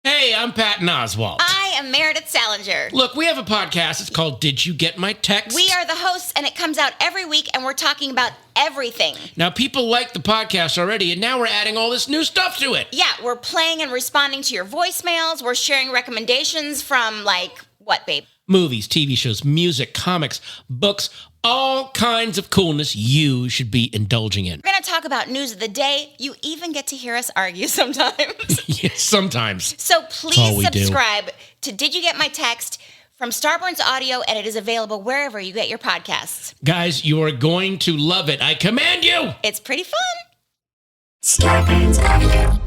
Hey, I'm Patton Oswalt. I am Meredith Salinger. Look, we have a podcast. It's called Did You Get My Text? We are the hosts, and it comes out every week, and we're talking about everything. Now, people like the podcast already, and now we're adding all this new stuff to it. Yeah, we're playing and responding to your voicemails. We're sharing recommendations from, what, babe? Movies, TV shows, music, comics, books, all kinds of coolness you should be indulging in. We're going to talk about news of the day. You even get to hear us argue sometimes. Yes, sometimes. So please subscribe to Did You Get My Text from Starburns Audio, and it is available wherever you get your podcasts. Guys, you are going to love it. I command you. It's pretty fun. Starburns Audio.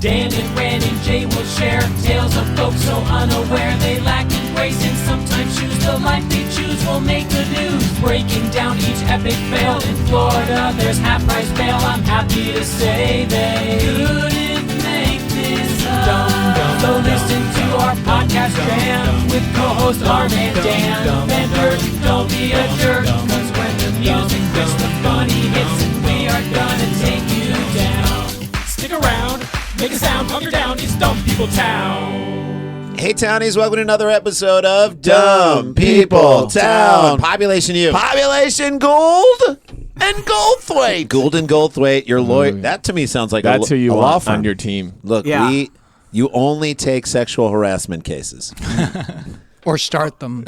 Dan and Ren and Jay will share tales of folks so unaware they lack in grace and sometimes choose the life they choose will make the news. Breaking down each epic fail in Florida, there's half-price bail. I'm happy to say they couldn't make this up. So listen to our podcast jam with co-host Arm and Dan. Bender, don't be a jerk, cause when the music hits, the funny hits, and we are gonna take you down. Stick around. Make a sound, hunker down, it's Dumb People Town. Hey, Townies, welcome to another episode of Dumb People Town. Population U. Population Gould and Goldthwaite. Gould and Goldthwaite, your lawyer. That to me sounds like that's who you law want firm on your team. Look, you only take sexual harassment cases. Or start them.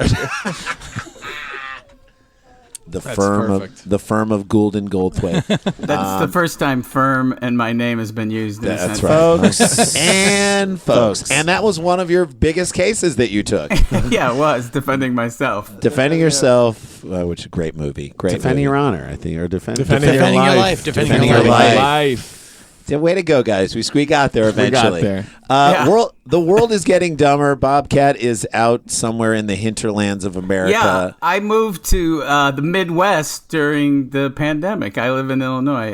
The firm of Gould and Goldthwaite. That's the first time "firm" and my name has been used. That's right, folks. And that was one of your biggest cases that you took. Yeah, it was defending myself. Defending yourself, which is a great movie. Defending your honor, I think, or defending your life. Defending your life. Way to go, guys. We got there eventually. We got there. The world is getting dumber. Bobcat is out somewhere in the hinterlands of America. Yeah, I moved to the Midwest during the pandemic. I live in Illinois.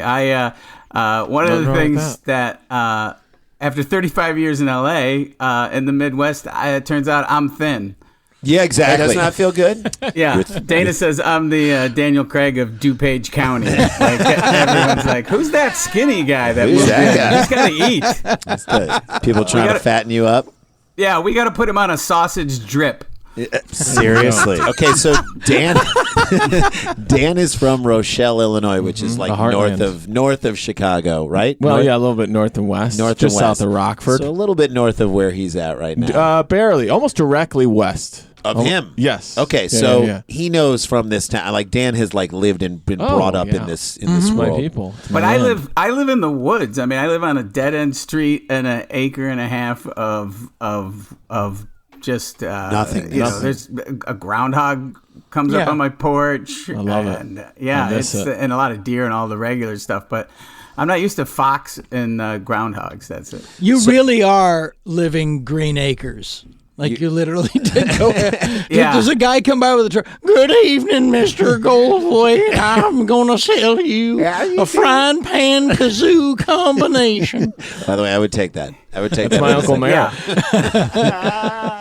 One of the things that after 35 years in LA, in the Midwest, it turns out I'm thin. Yeah, exactly. Doesn't that feel good? Yeah. Dana says I'm the Daniel Craig of DuPage County. Like, everyone's like, who's that skinny guy? Who's that guy? He's got to eat. People trying to fatten you up? Yeah, we got to put him on a sausage drip. Seriously. Okay, so Dan is from Rochelle, Illinois, which is like north of Chicago, right? Well, a little bit north and west. Just south of Rockford. So a little bit north of where he's at right now. Barely. Almost directly west. Of him? Yes. Okay, he knows from this town. Like Dan has lived and been brought up in this world. My people. But I live in the woods. I mean, I live on a dead end street and an acre and a half of just nothing. There's a groundhog comes up on my porch. I love it. And and a lot of deer and all the regular stuff. But I'm not used to fox and groundhogs. That's it. You really are living green acres. You literally did go. Yeah. There's a guy come by with a truck. Good evening, Mr. Goldthwaite. I'm going to sell you a frying pan kazoo combination. By the way, I would take that. That's my Uncle Mayor.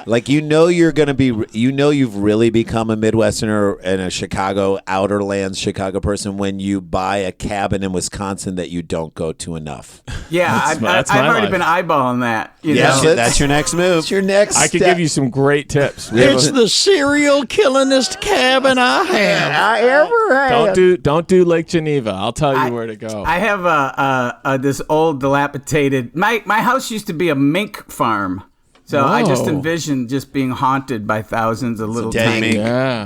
You're going to be, you've really become a Midwesterner and a Chicago, outer lands Chicago person when you buy a cabin in Wisconsin that you don't go to enough. Yeah, I've already been eyeballing that. That's your next move. It's your next I could give you some great tips. It's the serial killingest cabin I ever had. Don't do Lake Geneva. I'll tell you where to go. I have this old dilapidated. My house used to be a mink farm. So I just envisioned just being haunted by thousands of little tiny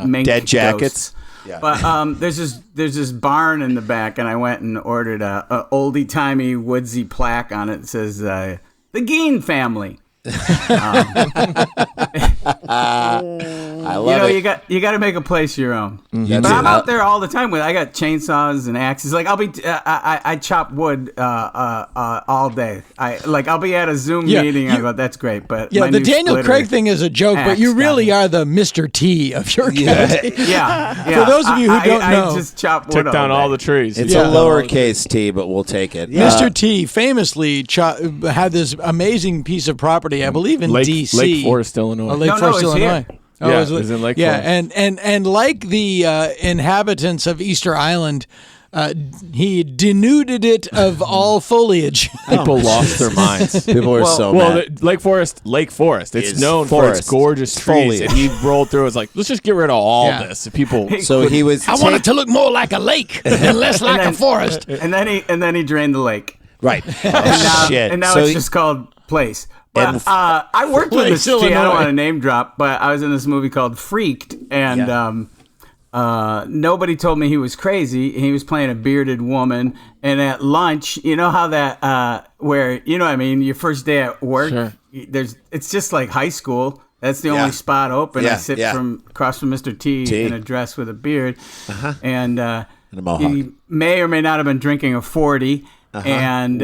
mink dead jackets. Yeah. But there's this barn in the back, and I went and ordered a oldie timey woodsy plaque on it that says the Gein family. I love it. You got to make a place your own. Mm-hmm. But I'm out there all the time I got chainsaws and axes. Like I chop wood all day. I'll be at a Zoom meeting. I go, that's great. But the Daniel Craig thing is a joke, but you really are the Mr. T of your county. Yeah. For those of you who don't know, I just chop wood. Took down all the trees. It's a lowercase T, but we'll take it. Mr. T famously had this amazing piece of property, I believe, in D.C. Lake Forest, Illinois. Lake Forest, Illinois. It was in Lake Forest. And like the inhabitants of Easter Island, he denuded it of all foliage. People lost their minds. People were so Well, mad. Lake Forest. It's Is known for forest. its gorgeous trees, Foliage. and he rolled through. It's like, let's just get rid of all Yeah. this. People. So he was. I want it to look more like a lake and less like a forest. And then he drained the lake. Right. And now, Shit. and now So it's he- just called Place. But And- I worked with this. Place, I don't Illinois. want to name drop, but I was in this movie called Freaked, and nobody told me he was crazy. He was playing a bearded woman, and at lunch, you know how that where you know what I mean, your first day at work, Sure. it's just like high school. That's the Yeah. only spot open. Yeah, I sit yeah. across from Mr. T in a dress with a beard, and a mohawk. he may or may not have been drinking a 40, and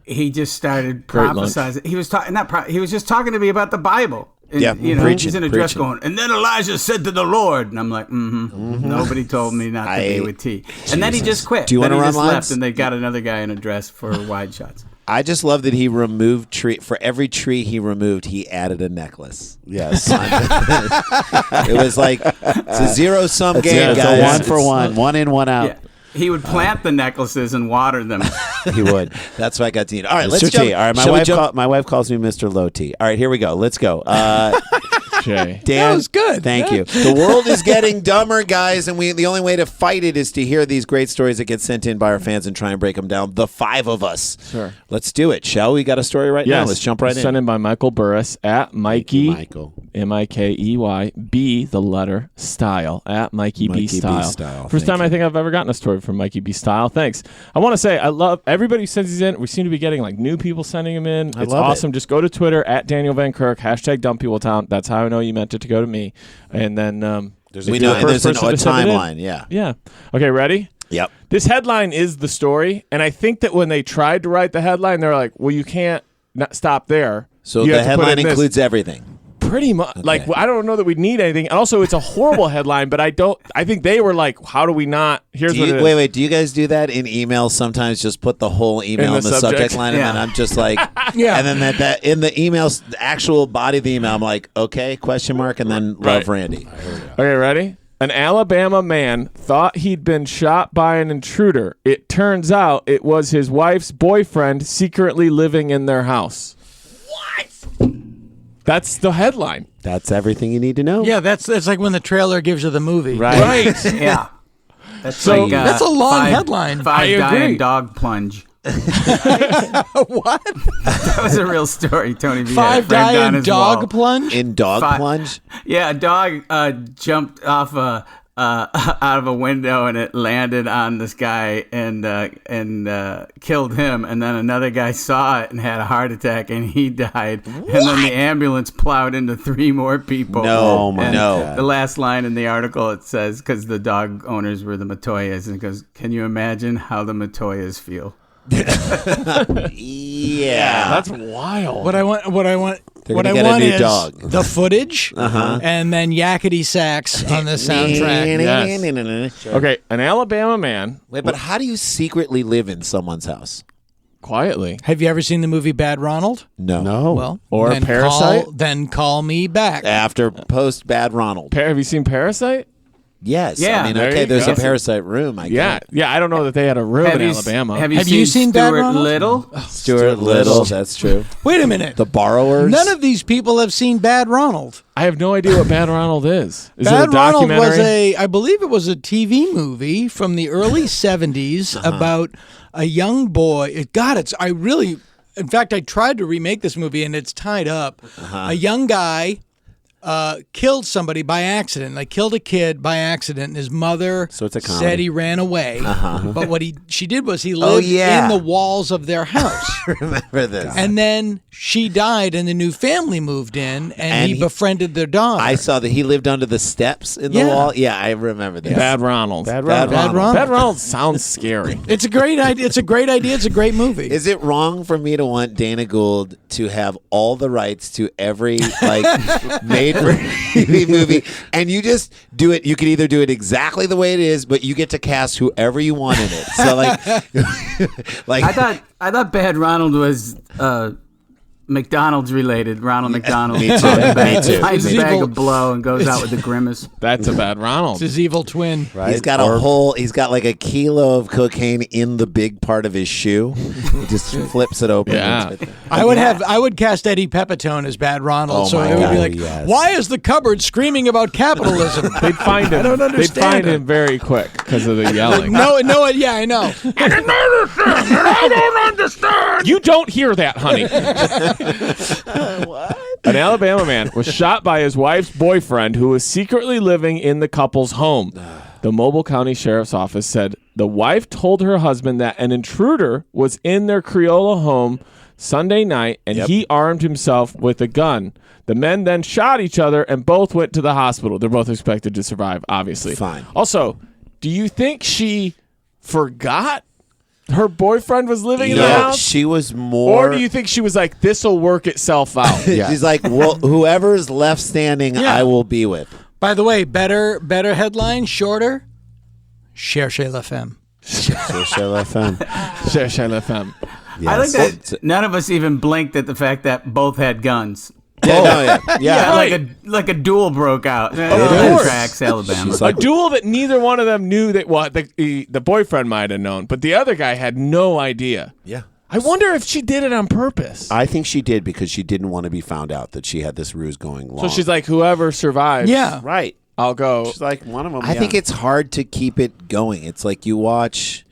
he just started Great lunch. prophesizing. He was talking. He was just talking to me about the Bible. And, Yeah, you know, preaching, he's in a dress preaching. going, and then Elijah said to the Lord, and I'm like, nobody told me not to be with T. And then he just quit. Do you then wanna he run just lines? left, and they got another guy in a dress for wide shots. I just love that he removed tree. For every tree he removed, he added a necklace. Yes. It was like, it's a zero-sum game, it's a guys. one for one. One in, one out. Yeah. He would plant the necklaces and water them. He would. That's why I got T. All right, Mr. let's T. jump. All right, Shall we jump? My wife calls me Mr. Low T. All right, here we go. Let's go. Jay. Dan, That was good. Thank you. The world is getting dumber, guys, and the only way to fight it is to hear these great stories that get sent in by our fans and try and break them down. The five of us. Sure. Let's do it, shall we? Got a story right now. Let's jump right in. Sent in by Michael Burris at Mikey. Michael. Mikey B, the letter, style, at Mikey B. Style. First time I think I've ever gotten a story from Mikey B. Style. Thanks. I want to say I love everybody who sends these in. We seem to be getting like new people sending them in. It's love awesome. Just go to Twitter at Daniel Van Kirk, #DumbPeopleTown. That's how I know you meant it to go to me. And then We know, and there's a timeline. Yeah. Yeah. Okay, ready? Yep. This headline is the story, and I think that when they tried to write the headline, they're like, well, you can't not stop there. So You the have to put headline in this. includes everything. Pretty much. Like, I don't know that we'd need anything. And also, it's a horrible headline, but I think they were like, how do we not? Here's what it is. Wait. Do you guys do that in emails? Sometimes just put the whole email in the subject line, and then I'm just like, Yeah. And then that in the emails, the actual body of the email, I'm like, okay, question mark, and then love Randy. Okay, ready? An Alabama man thought he'd been shot by an intruder. It turns out it was his wife's boyfriend secretly living in their house. What? That's the headline. That's everything you need to know. Yeah, that's like when the trailer gives you the movie. Right. Yeah. That's So- like, That's a long headline. Five I die agree. in dog plunge. What? That was a real story. Tony V. had a Five friend die on in his dog wall. plunge? In dog Fi- plunge. Yeah, a dog jumped off out of a window and it landed on this guy and killed him. And then another guy saw it and had a heart attack and he died. And then the ambulance plowed into 3 more people. No, And no. The last line in the article, it says, because the dog owners were the Matoyas, and it goes, "Can you imagine how the Matoyas feel?" Yeah. That's wild. What I want They're what gonna I get a want new is dog. the footage and then yakety sax on the soundtrack. Yes. Okay, an Alabama man Wait, but how do you secretly live in someone's house? quietly. Have you ever seen the movie Bad Ronald? No. Well, Or then Parasite? Then call me back. After post Bad Ronald. Have you seen Parasite? Yes. Yeah, I mean, there okay, you there's go. a Parasite room. I Yeah. get. Yeah, I don't know that they had a room in Alabama. Have Have you seen Bad Stuart Ronald? Little? Stuart Little. That's true. Wait a minute. The Borrowers. None of these people have seen Bad Ronald. I have no idea what Bad Ronald is. Is Bad it a Ronald documentary? I believe it was a TV movie from the early 70s about a young boy. In fact, I tried to remake this movie and it's tied up. A young guy killed somebody by accident. Like killed a kid by accident, and his mother So it's a comedy. said he ran away. But what she did was he lived yeah. in the walls of their house. Remember this. And then she died, and the new family moved in, and he he- befriended their daughter. I saw that he lived under the steps in the Yeah. wall. Yeah, I remember this. Bad Ronald. Bad Ronald. Bad Ronald sounds scary. It's a great idea. It's a great idea. It's a great movie. Is it wrong for me to want Dana Gould to have all the rights to every made for TV movie, and you just do it? You could either do it exactly the way it is, but you get to cast whoever you want in it. So like I thought Bad Ronald was McDonald's related. Ronald McDonald. Me too. Finds Me too. a It's bag evil. of blow and goes out with a grimace. That's a bad Ronald. It's his evil twin. Right? He's got he's got like a kilo of cocaine in the big part of his shoe. He just flips it open. Yeah. I would cast Eddie Pepitone as Bad Ronald, Oh so my it would God, be like, yes. why is the cupboard screaming about capitalism? They'd find him. I don't They'd understand find it. him very quick because of the yelling. No, yeah, I know. I don't understand. You don't hear that, honey. An Alabama man was shot by his wife's boyfriend who was secretly living in the couple's home. The Mobile County Sheriff's Office said the wife told her husband that an intruder was in their Creola home Sunday night and he armed himself with a gun. The men then shot each other and both went to the hospital. They're both expected to survive, obviously. Fine. Also, do you think she forgot her boyfriend was living in the No, house? she was more. Or do you think she was like, this'll work itself out? She's like, well, whoever's left standing, Yeah. I will be with. By the way, better headline, shorter. Cherchez la femme. Cherchez la femme. I like that none of us even blinked at the fact that both had guns. Yeah. Like a duel broke out. course. Tracks, Alabama. She's like, A duel that neither one of them knew that the boyfriend might have known, but the other guy had no idea. yeah. I wonder if she did it on purpose. I think she did because she didn't want to be found out that she had this ruse going long. So she's like, whoever survives, Yeah. right. I'll go. She's like one of them. I think it's hard to keep it going. It's like you watch,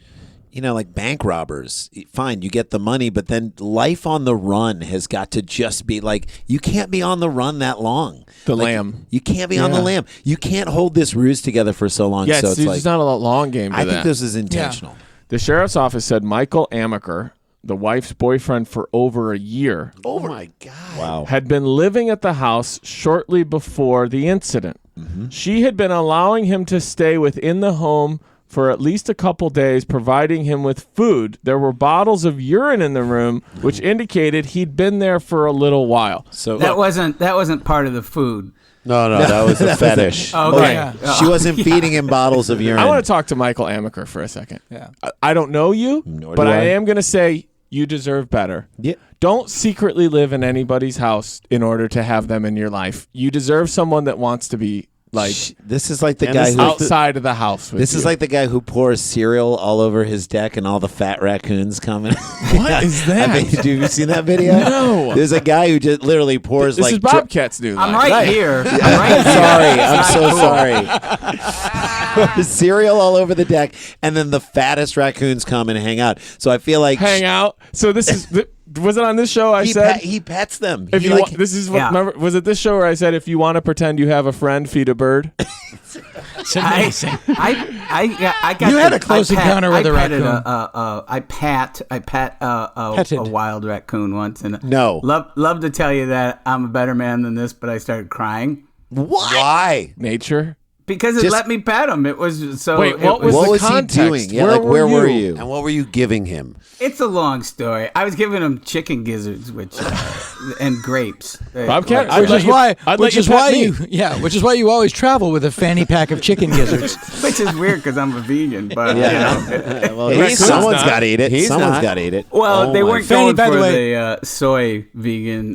like bank robbers. Fine, you get the money, but then life on the run has got to just be like, you can't be on the run that long. The Like, lamb. You can't be on the lamb. You can't hold this ruse together for so long. Yeah, so it's it's like, not a long game to I that. think this is intentional. The sheriff's office said Michael Amaker, the wife's boyfriend for over a year, Oh my God. Wow. had been living at the house shortly before the incident. Mm-hmm. She had been allowing him to stay within the home for at least a couple days, providing him with food. There were bottles of urine in the room, which indicated he'd been there for a little while. So that wasn't part of the food. No, that was a fetish. Okay. Yeah. She wasn't feeding him bottles of urine. I want to talk to Michael Amaker for a second. Yeah. I don't know you, Nor but do I I. am going to say you deserve better. Yeah. Don't secretly live in anybody's house in order to have them in your life. You deserve someone that wants to be like This is like the guy who outside of the house with This is you. like the guy who pours cereal all over his deck and all the fat raccoons coming. What is that? Have you seen that video? No. There's a guy who just literally pours This like is Bobcat's new I'm life. right here. I'm right here. Sorry, I'm so sorry. Cereal all over the deck, and then the fattest raccoons come and hang out. So I feel like Hang out. So this is was it on this show I he, said he pets them. if He you like, this is what Yeah. remember, was it this show where I said if you want to pretend you have a friend, feed a bird? It's amazing. I got You had the- a close I pat- encounter with I a petted raccoon. I pat a Petted. wild raccoon once, and No. love to tell you that I'm a better man than this, but I started crying what? Why? Nature. because it Just- let me pet him. It was so. Wait, it what was What the was he context? doing? Yeah, Where where were you? you? And what were you giving him? It's a long story. I was giving him chicken gizzards, which and grapes. Bobcat? Which is why you which is why you always travel with a fanny pack of chicken gizzards. which is weird because I'm a vegan, but you know. Well, Raccoon's someone's not. got to eat it. He's Someone's not. got to eat it. Well, Oh they my weren't Fanny, going by the for way- the soy vegan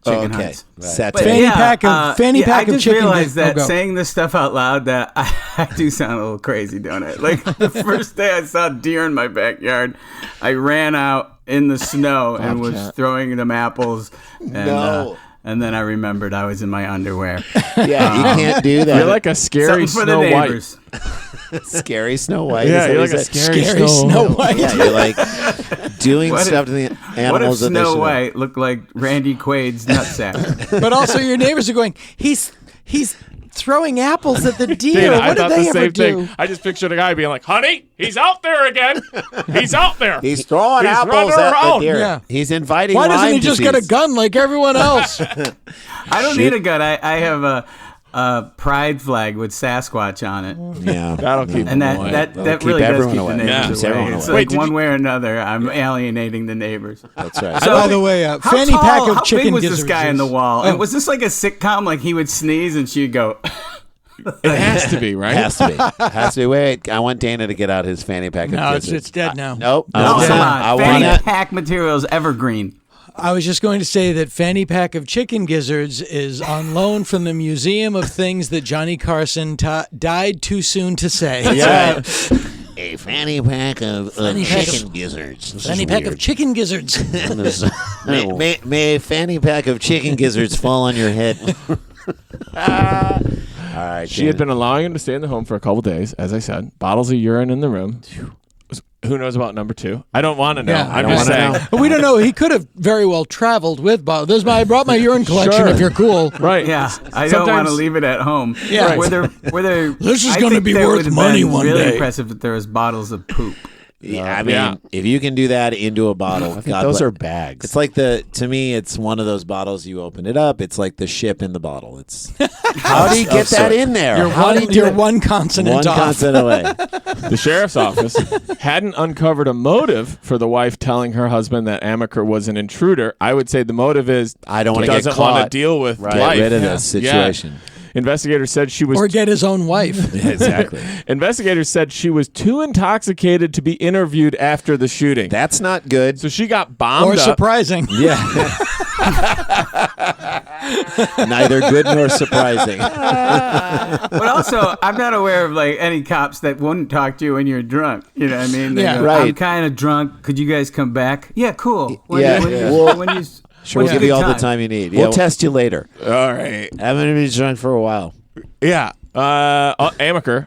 chicken okay. hunts. Satay. But Fanny pack of- fanny pack I of just chicken realized gizzards. that Oh, go. saying this stuff out loud that I do sound a little crazy doing it. Like the first day I saw deer in my backyard, I ran out in the snow and was Bobcat. throwing them apples. And, No. and then I remembered I was in my underwear. Yeah, you can't do that. You're like a scary Something for the Snow White. neighbors. scary Snow White. Yeah, is that you're what like he a said? scary, Snow White. Yeah, you're like doing What stuff to the What if animals that they Snow should. White looked like Randy Quaid's nutsack? But also, your neighbors are going. He's throwing apples at the deer. Dude, I what thought did they the ever same do? thing. I just pictured a guy being like, "Honey, he's out there again. He's out there. He's throwing He's apples running at the around." deer. Yeah. He's inviting. Why doesn't Lyme he just get a disease. gun like everyone else? I don't need a gun. I have a pride flag with Sasquatch on it. Yeah, That'll keep And him away. that keep really does everyone keep away. the Yeah. neighbors Keeps everyone away. It's away. like Wait, one way or another, I'm alienating the neighbors. that's right. By the way, How fanny tall, pack of how chicken big was gizzards. this guy in the wall? Oh. And was this like a sitcom? Like he would sneeze and she'd go. It has to be, right? Has to be. Has to be. Wait, I want Dana to get out his fanny pack. No, of it's gizzards. dead now. Nope. No, I come want on. I Fanny want it. pack materials evergreen. I was just going to say that Fanny Pack of Chicken Gizzards is on loan from the Museum of Things that Johnny Carson died too soon to say. Yeah. A fanny pack of chicken gizzards. This Fanny is Pack weird. of Chicken Gizzards. May a fanny pack of chicken gizzards fall on your head. All right. She had been allowing him to stay in the home for a couple days, as I said. Bottles of urine in the room. Who knows about number 2? I don't want to know. Yeah, I'm just saying. But we don't know. He could have very well traveled with bottles. I brought my urine collection. Sure. If you're cool. Right. Yeah, I don't want to leave it at home. Yeah. Whether This is I gonna think be that worth would have money been one really day. impressive if there was bottles of poop. Yeah, I mean, if you can do that into a bottle, I think those are bags. It's like to me, it's one of those bottles. You open it up, it's like the ship in the bottle. It's how do you get that in there? You're one consonant off. consonant away. The sheriff's office hadn't uncovered a motive for the wife telling her husband that Amaker was an intruder. I would say the motive is I don't want to get doesn't caught. want to deal with Get life. rid of this situation. Investigators said she was Or get his own wife. Exactly. Investigators said she was too intoxicated to be interviewed after the shooting. That's not good. So she got bombed Or up. surprising. Yeah. Neither good nor surprising. But also, I'm not aware of like any cops that wouldn't talk to you when you're drunk. You know what I mean? They Yeah. go, Right. I'm kind of drunk. Could you guys come back? Yeah, cool. When Yeah. Sure, We'll give you all the time you need. We'll test you later. All right. I haven't been drunk for a while. Yeah. Amaker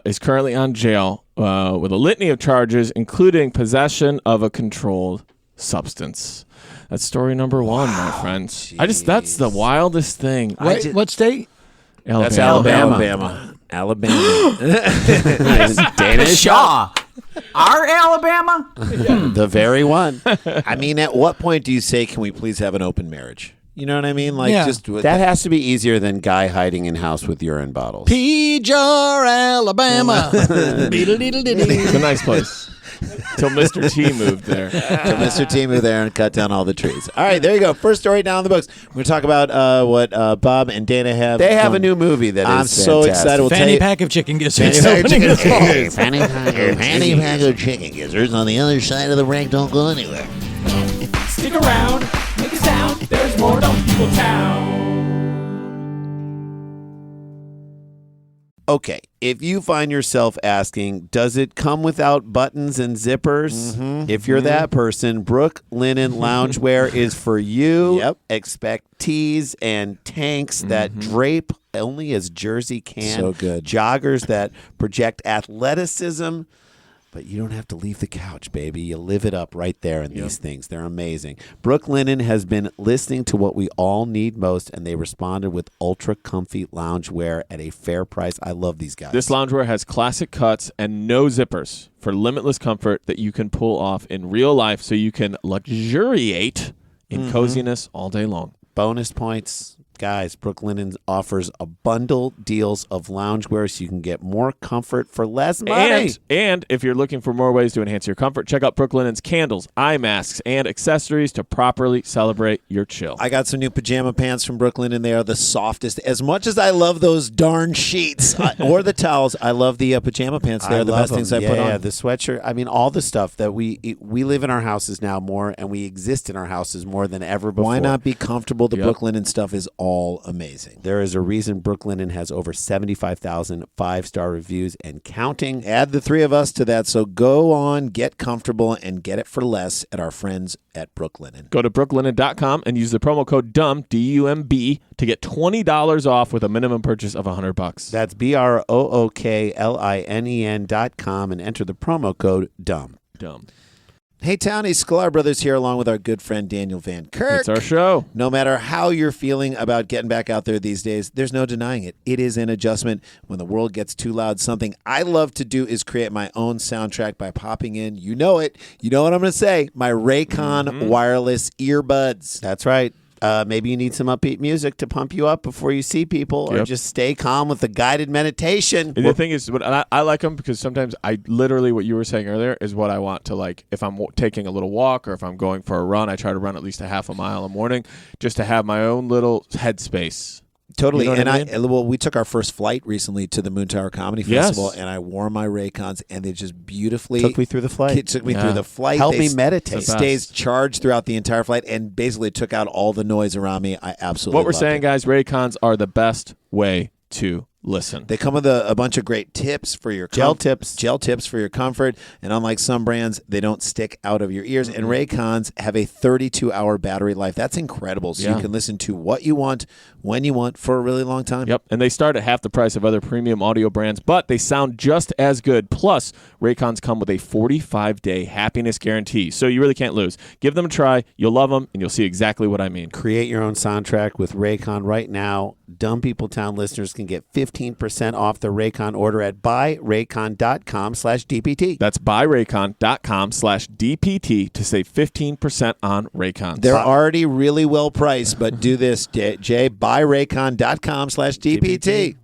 is currently on jail with a litany of charges, including possession of a controlled substance. That's story number 1, my friends. That's the wildest thing. What state? That's Alabama. Alabama. Danish Shaw. Our Alabama? The very one. I mean, at what point do you say, can we please have an open marriage? You know what I mean? Like, Yeah. just That has to be easier than guy hiding in house with urine bottles. P-Jar, Alabama. It's a nice place. Till Mr. T moved there. So Mr. T moved there and cut down all the trees. All right, there you go. First story down in the books. We're going to talk about what Bob and Dana have. They have a new movie that I'm is so fantastic. excited. We'll tell Fanny you. Pack of Chicken Gizzards. Fanny pack of Opening chicken- this fall. Fanny pack of chicken gizzards on the other side of the rank. Don't go anywhere. Stick around, make a sound. There's more to People Town. Okay, if you find yourself asking, does it come without buttons and zippers? If you're that person, Brook Linen Loungewear is for you. Yep. Expect tees and tanks that drape only as jersey can. So good. Joggers that project athleticism. But you don't have to leave the couch, baby. You live it up right there in these things. They're amazing. Brook Linen has been listening to what we all need most, and they responded with ultra comfy loungewear at a fair price. I love these guys. This loungewear has classic cuts and no zippers for limitless comfort that you can pull off in real life so you can luxuriate in coziness all day long. Bonus points. Guys, Brook Linen offers a bundle deals of loungewear so you can get more comfort for less money. And if you're looking for more ways to enhance your comfort, check out Brook Linen's candles, eye masks, and accessories to properly celebrate your chill. I got some new pajama pants from Brook Linen. They are the softest. As much as I love those darn sheets or the towels, I love the pajama pants. They're the best things I put on. Yeah, the sweatshirt. I mean, all the stuff that we live in our houses now more, and we exist in our houses more than ever before. Why not be comfortable? The Yep. Brook Linen stuff is all amazing. There is a reason Brook Linen has over 75,000 5-star reviews and counting. Add the three of us to that, so go on, get comfortable, and get it for less at our friends at Brook Linen. Go to brooklinen.com and use the promo code DUMB, D-U-M-B, to get $20 off with a minimum purchase of $100. That's BROOKLINEN.com and enter the promo code DUMB. Dumb. Hey, Townie, Sklar Brothers here along with our good friend Daniel Van Kirk. It's our show. No matter how you're feeling about getting back out there these days, there's no denying it. It is an adjustment. When the world gets too loud, something I love to do is create my own soundtrack by popping in, you know it, you know what I'm going to say, my Raycon wireless earbuds. That's right. Maybe you need some upbeat music to pump you up before you see people, or Yep. just stay calm with a guided meditation. And the thing is, I like them because sometimes I literally, what you were saying earlier, is what I want to like. If I'm taking a little walk or if I'm going for a run, I try to run at least a half a mile a morning just to have my own little headspace. Totally. You know what I mean? Well, we took our first flight recently to the Moon Tower Comedy Festival, and I wore my Raycons, and they just beautifully Took me through the flight. Took me through the flight. Helped me meditate. It stays charged throughout the entire flight, and basically took out all the noise around me. I absolutely What we're loved saying, it. guys, Raycons are the best way to listen. They come with a bunch of great tips for your Gel tips for your comfort, and unlike some brands, they don't stick out of your ears. And Raycons have a 32-hour battery life. That's incredible. So you can listen to what you want, when you want, for a really long time. Yep, and they start at half the price of other premium audio brands, but they sound just as good. Plus, Raycons come with a 45-day happiness guarantee, so you really can't lose. Give them a try. You'll love them, and you'll see exactly what I mean. Create your own soundtrack with Raycon right now. Dumb People Town listeners can get 15% off their Raycon order at buyraycon.com/DPT. That's buyraycon.com/DPT to save 15% on Raycons. They're already really well priced, but do this, Jay, buyraycon.com/DPT.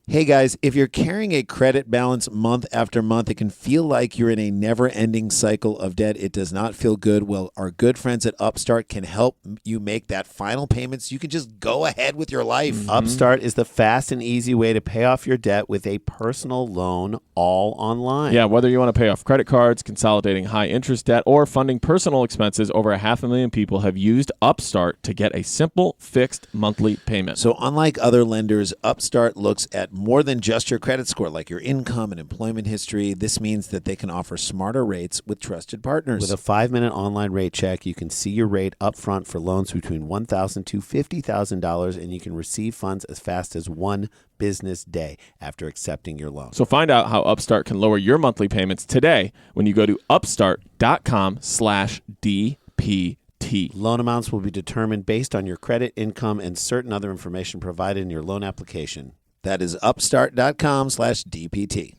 Hey guys, if you're carrying a credit balance month after month, it can feel like you're in a never-ending cycle of debt. It does not feel good. Well, our good friends at Upstart can help you make that final payment so you can just go ahead with your life. Upstart is the fast and easy way to pay off your debt with a personal loan all online. Yeah, whether you want to pay off credit cards, consolidating high-interest debt, or funding personal expenses, over 500,000 people have used Upstart to get a simple, fixed monthly payment. So unlike other lenders, Upstart looks at more than just your credit score, like your income and employment history. This means that they can offer smarter rates with trusted partners. With a 5-minute online rate check, you can see your rate up front for loans between $1,000 to $50,000, and you can receive funds as fast as 1 business day after accepting your loan. So find out how Upstart can lower your monthly payments today when you go to upstart.com/DPT. Loan amounts will be determined based on your credit, income, and certain other information provided in your loan application. That is upstart.com/DPT.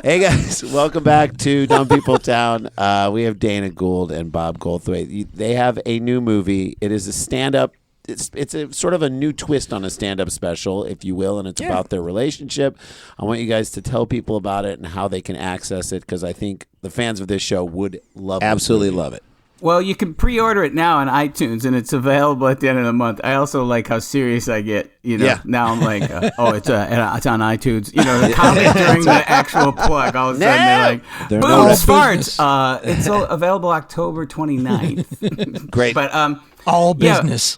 Hey guys, welcome back to Dumb People Town. We have Dana Gould and Bob Goldthwait. They have a new movie. It is a stand-up. It's a sort of a new twist on a stand-up special, if you will, and it's about their relationship. I want you guys to tell people about it and how they can access it, because I think the fans of this show would absolutely love it. Well, you can pre-order it now on iTunes, and it's available at the end of the month. I also like how serious I get. You know, now I'm like, it's on iTunes. You know, the comment during the actual plug, all of a sudden they're like, boom, farts. It's available October 29th. Great. But all business.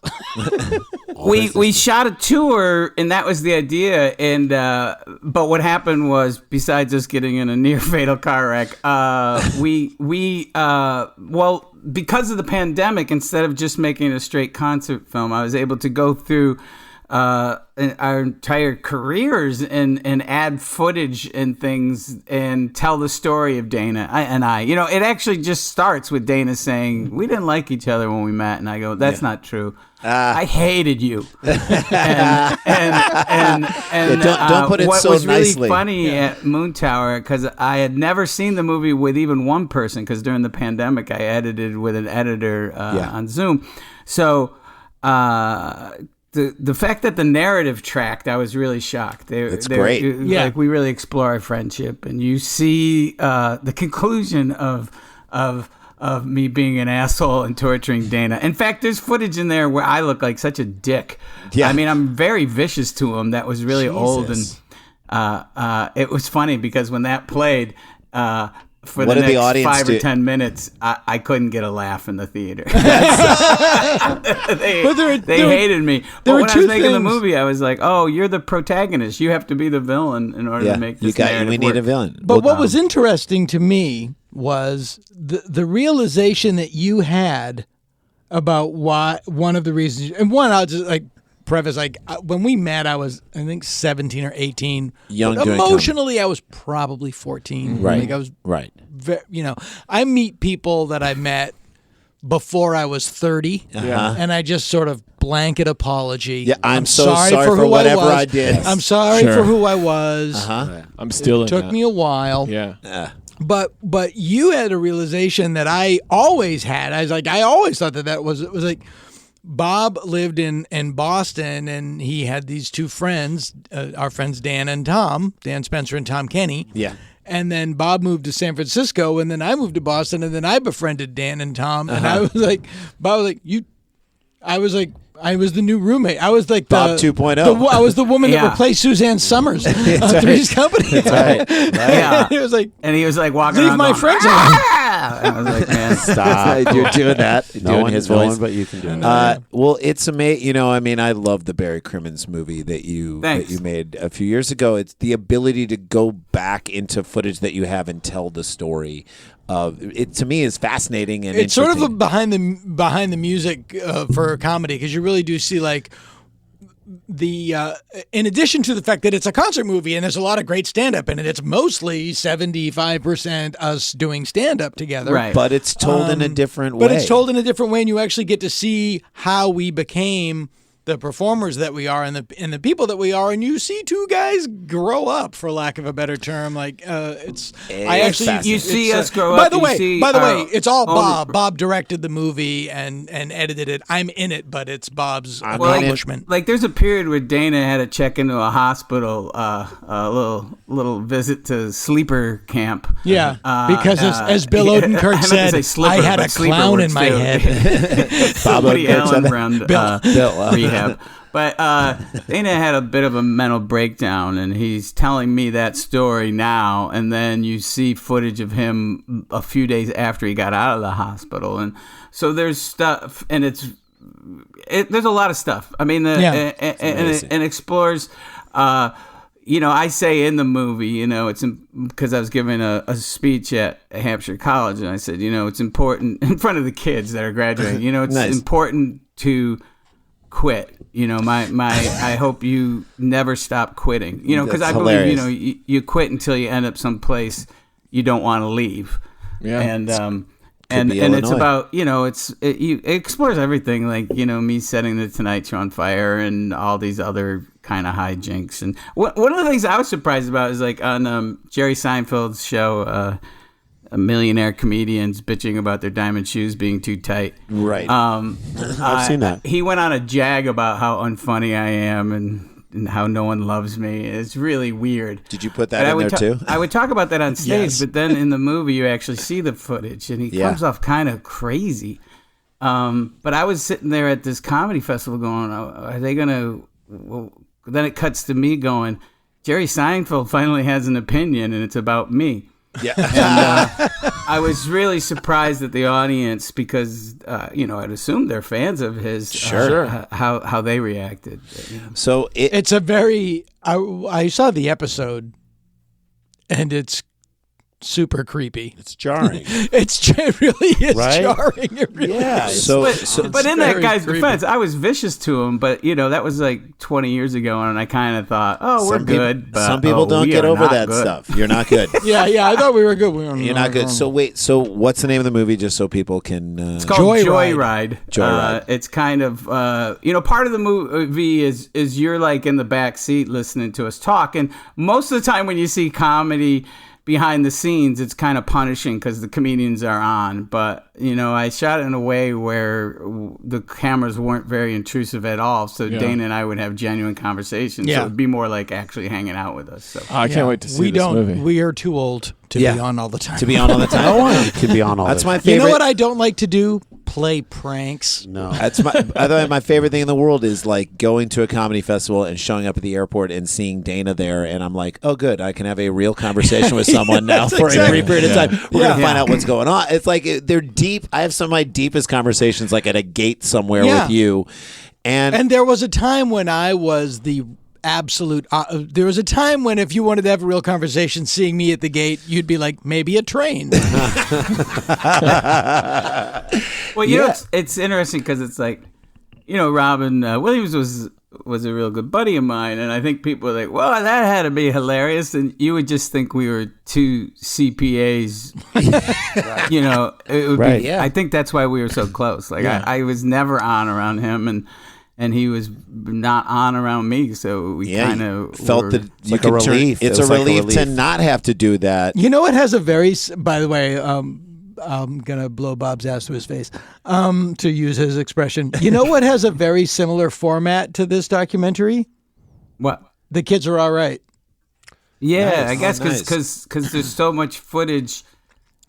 We shot a tour, and that was the idea. And but what happened was, besides us getting in a near fatal car wreck, because of the pandemic, instead of just making a straight concert film, I was able to go through our entire careers and add footage and things and tell the story of Dana and I. You know, it actually just starts with Dana saying, we didn't like each other when we met. And I go, that's not true. I hated you. and don't put it what so was really nicely. funny at Moon Tower, because I had never seen the movie with even one person, because during the pandemic I edited with an editor on Zoom. So the fact that the narrative tracked, I was really shocked. It's great. Like, we really explore our friendship, and you see the conclusion of me being an asshole and torturing Dana. In fact, there's footage in there where I look like such a dick. Yeah. I mean, I'm very vicious to him. That was really old, and it was funny because when that played, for the next 5 or 10 minutes, I couldn't get a laugh in the theater. They hated me. But when I was making the movie, I was like, "Oh, you're the protagonist. You have to be the villain in order to make this narrative we need work." a villain. But what was interesting to me was the realization that you had about why one of the reasons. And one, I'll just preface, when we met, I was, I think, 17 or 18. Young, but emotionally, I was probably 14. Right. I was right. I meet people that I met before I was 30, and I just sort of blanket apology. Yeah, I'm so sorry for who whatever I was. did. I'm sorry for who I was. I'm still It took me a while. Yeah. But you had a realization that I always had. I was like, I always thought that was like, Bob lived in Boston, and he had these two friends, our friends Dan and Tom, Dan Spencer and Tom Kenny. Yeah. And then Bob moved to San Francisco, and then I moved to Boston, and then I befriended Dan and Tom. And I was like, Bob was like, I was like, I was the new roommate. I was like Bob 2.0. I was the woman that Yeah. replaced Suzanne Summers on Three's Company. Right. Yeah. It was like, And he was like walking leave around my going, friends alone. "Ah!" And I was like, man, Stop. You're doing that. No doing one, his no voice. one but you can do it. Well, it's amazing. You know, I mean, I love the Barry Crimmins movie that you Thanks. made a few years ago. It's the ability to go back into footage that you have and tell the story. It to me is fascinating and It's sort of a interesting. behind the music for a comedy, because you really do see like the in addition to the fact that it's a concert movie and there's a lot of great stand up in it, it's mostly 75% us doing stand up together. right. But it's told in a different way. But it's told in a different way, and you actually get to see how we became the performers that we are and the people that we are, and you see two guys grow up, for lack of a better term. Like I actually You see it's, us grow by up, the you way, see by the our way, it's all own- Bob. Bob directed the movie and edited it. I'm in it, but it's Bob's accomplishment. Like there's a period where Dana had to check into a hospital, a little visit to sleeper camp. Yeah, because as Bill I Odenkirk meant to said, say slipper, I had but a sleeper clown in works my too. head. Bob Woody Odenkirk said Allen that? around Bill. rehab. But Dana had a bit of a mental breakdown, and he's telling me that story now. And then you see footage of him a few days after he got out of the hospital, and so there's stuff, and there's a lot of stuff. I mean, and it explores. You know, I say in the movie, you know, it's because I was giving a speech at Hampshire College, and I said, you know, it's important in front of the kids that are graduating. You know, it's Nice. important to quit. You know, I hope you never stop quitting. You know, because I That's believe, you hilarious. know, you quit until you end up someplace you don't want to leave. Yeah. And Could be it's Illinois. about, you know, it explores everything, like, you know, me setting the Tonight Show on fire and all these other kind of hijinks. And one of the things I was surprised about is like on Jerry Seinfeld's show, millionaire comedians bitching about their diamond shoes being too tight. Right. I've seen that. He went on a jag about how unfunny I am and how no one loves me. It's really weird. Did you put But that I in would there too? I would talk about that on stage, Yes. but then in the movie you actually see the footage, and he Yeah. comes off kind of crazy. But I was sitting there at this comedy festival going, are they going to... Well, then it cuts to me going, Jerry Seinfeld finally has an opinion, and it's about me. Yeah. And I was really surprised at the audience because, you know, I'd assumed they're fans of his. Sure. How they reacted. You know. So It's a very. I saw the episode, and it's super creepy. It's jarring. It really is Right? jarring. It really Yeah, is. But in that very guy's creepy. defense, I was vicious to him. But you know, that was like 20 years ago, and I kind of thought, "Oh, we're good." But, some people don't we get are over not that good. stuff. You're not good. Yeah, I thought we were good. You're not good. So wait. So what's the name of the movie, just so people can? It's called Joyride. Joyride. It's kind of, you know, part of the movie is you're like in the back seat listening to us talk. And most of the time when you see comedy behind the scenes, it's kind of punishing because the comedians are on. But, you know, I shot it in a way where the cameras weren't very intrusive at all. So Dana and I would have genuine conversations. Yeah. So it would be more like actually hanging out with us. So. I can't wait to see we this don't. movie. We are too old to Yeah. be on all the time. To be on all the time. No one can be on all That's the my time. favorite. You know what I don't like to do? Play pranks. No. That's my. By the way, my favorite thing in the world is like going to a comedy festival and showing up at the airport and seeing Dana there, and I'm like, oh, good, I can have a real conversation with someone now for a brief period of time. We're gonna find out what's going on. It's like they're deep. I have some of my deepest conversations like at a gate somewhere Yeah. with you, and And there was a time when I was the absolute. There was a time when if you wanted to have a real conversation, seeing me at the gate, you'd be like, maybe a train. Well, you know, it's interesting because it's like, you know, Robin Williams was a real good buddy of mine, and I think people were like, well, that had to be hilarious, and you would just think we were two CPAs. You know, it would Right. be. Yeah. I think that's why we were so close. Like I was never on around him, and he was not on around me, so we kind of felt that you like a could turn. relief. It's It a was like a relief to relief. not have to do that. You know, it has a very. By the way, I'm gonna blow Bob's ass to his face. To use his expression, you know what has a very similar format to this documentary? what? The Kids Are All Right. Yeah, Nice. I guess Oh, nice. because there's so much footage.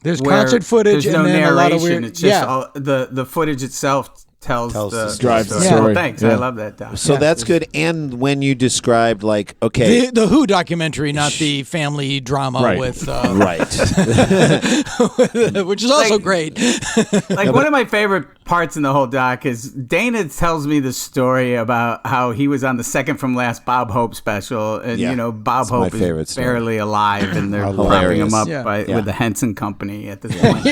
There's where concert footage there's and no then narration. a lot of weird. It's just Yeah, all, the footage itself tells the drives the story. story. Oh, thanks. Yeah. I love that doc. So that's good. And when you described like, okay, The Who documentary, not the family drama Right. with, right. which is also Like- great. Like one of my favorite parts in the whole doc is Dana tells me the story about how he was on the second from last Bob Hope special, and Yeah. Bob It's my Hope favorite is story. barely alive, and they're propping Hilarious. him up Yeah. with the Henson Company at this point.